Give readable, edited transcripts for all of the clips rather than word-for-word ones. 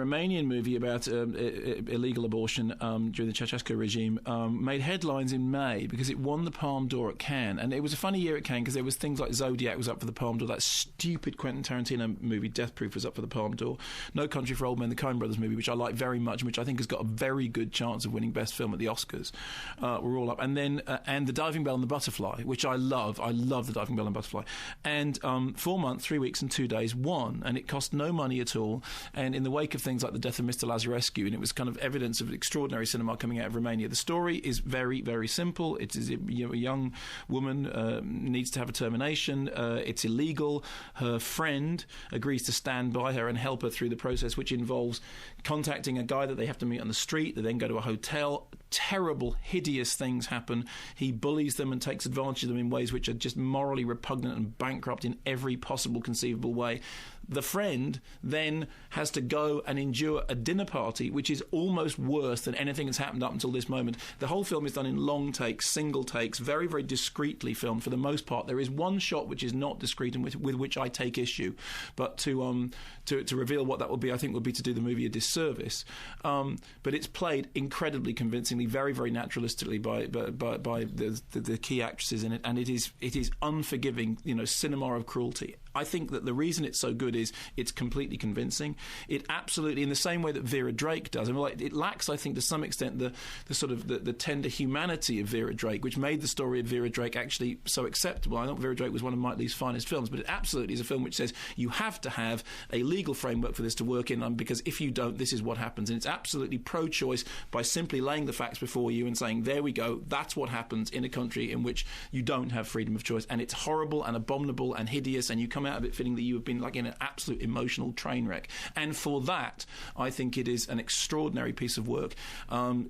Romanian movie about illegal abortion during the Ceausescu regime made headlines in May because it won the Palme d'Or at Cannes. And it was a funny year at Cannes because there was things like Zodiac was up for the Palme d'Or. That stupid Quentin Tarantino movie, Death Proof, was up for the Palme d'Or. No Country for Old Men, the Coen Brothers movie, which I like very much, which I think has got a very good chance of winning Best Film at the Oscars, were all up. And then and The Diving Bell and the Butterfly, which I love. I love The Diving Bell and the Butterfly. And 4 months, 3 weeks and 2 days won. And it cost no money at all. And in the wake of things like the death of Mr. Lazarescu, and it was kind of evidence of extraordinary cinema coming out of Romania. The story is very, very simple. It is a young woman needs to have a termination. It's illegal. Her friend agrees to stand by her and help her through the process, which involves contacting a guy that they have to meet on the street. They then go to a hotel. Terrible, hideous things happen. He bullies them and takes advantage of them in ways which are just morally repugnant and bankrupt in every possible conceivable way. The friend then has to go and endure a dinner party, which is almost worse than anything that's happened up until this moment. The whole film is done in long takes, single takes, very, very discreetly filmed for the most part. There is one shot which is not discreet and with which I take issue, but to reveal what that will be, I think would be to do the movie a disservice. But it's played incredibly convincingly, very, very naturalistically by the key actresses in it, and it is unforgiving, cinema of cruelty. I think that the reason it's so good is it's completely convincing. It absolutely, in the same way that Vera Drake does, it lacks, I think, to some extent the sort of the tender humanity of Vera Drake, which made the story of Vera Drake actually so acceptable. I thought Vera Drake was one of Mike Leigh's finest films, but it absolutely is a film which says you have to have a legal framework for this to work in, because if you don't, this is what happens. And it's absolutely pro-choice by simply laying the facts before you and saying, there we go, that's what happens in a country in which you don't have freedom of choice. And it's horrible and abominable and hideous, and you come out of it feeling that you have been like in an absolute emotional train wreck. And for that, I think it is an extraordinary piece of work.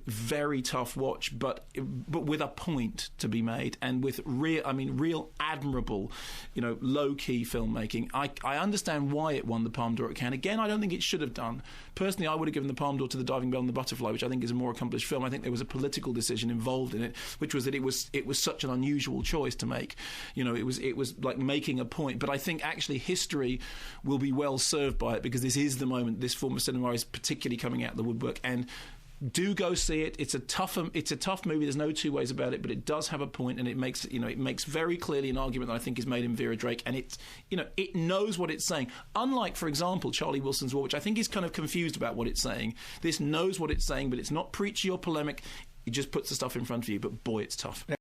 Very tough watch, but with a point to be made, and with real admirable, low-key filmmaking. I understand why it won the Palme d'Or at Cannes. Again, I don't think it should have done. Personally, I would have given the Palme d'Or to The Diving Bell and the Butterfly, which I think is a more accomplished film. I think there was a political decision involved in it, which was that it was such an unusual choice to make. It was like making a point. But I think actually history will be well served by it, because this is the moment this form of cinema is particularly coming out of the woodwork. And do go see it. It's a tough movie. There's no two ways about it, but it does have a point, and it makes very clearly an argument that I think is made in Vera Drake, and it knows what it's saying. Unlike, for example, Charlie Wilson's War, which I think is kind of confused about what it's saying. This knows what it's saying, but it's not preachy or polemic. It just puts the stuff in front of you. But boy, it's tough.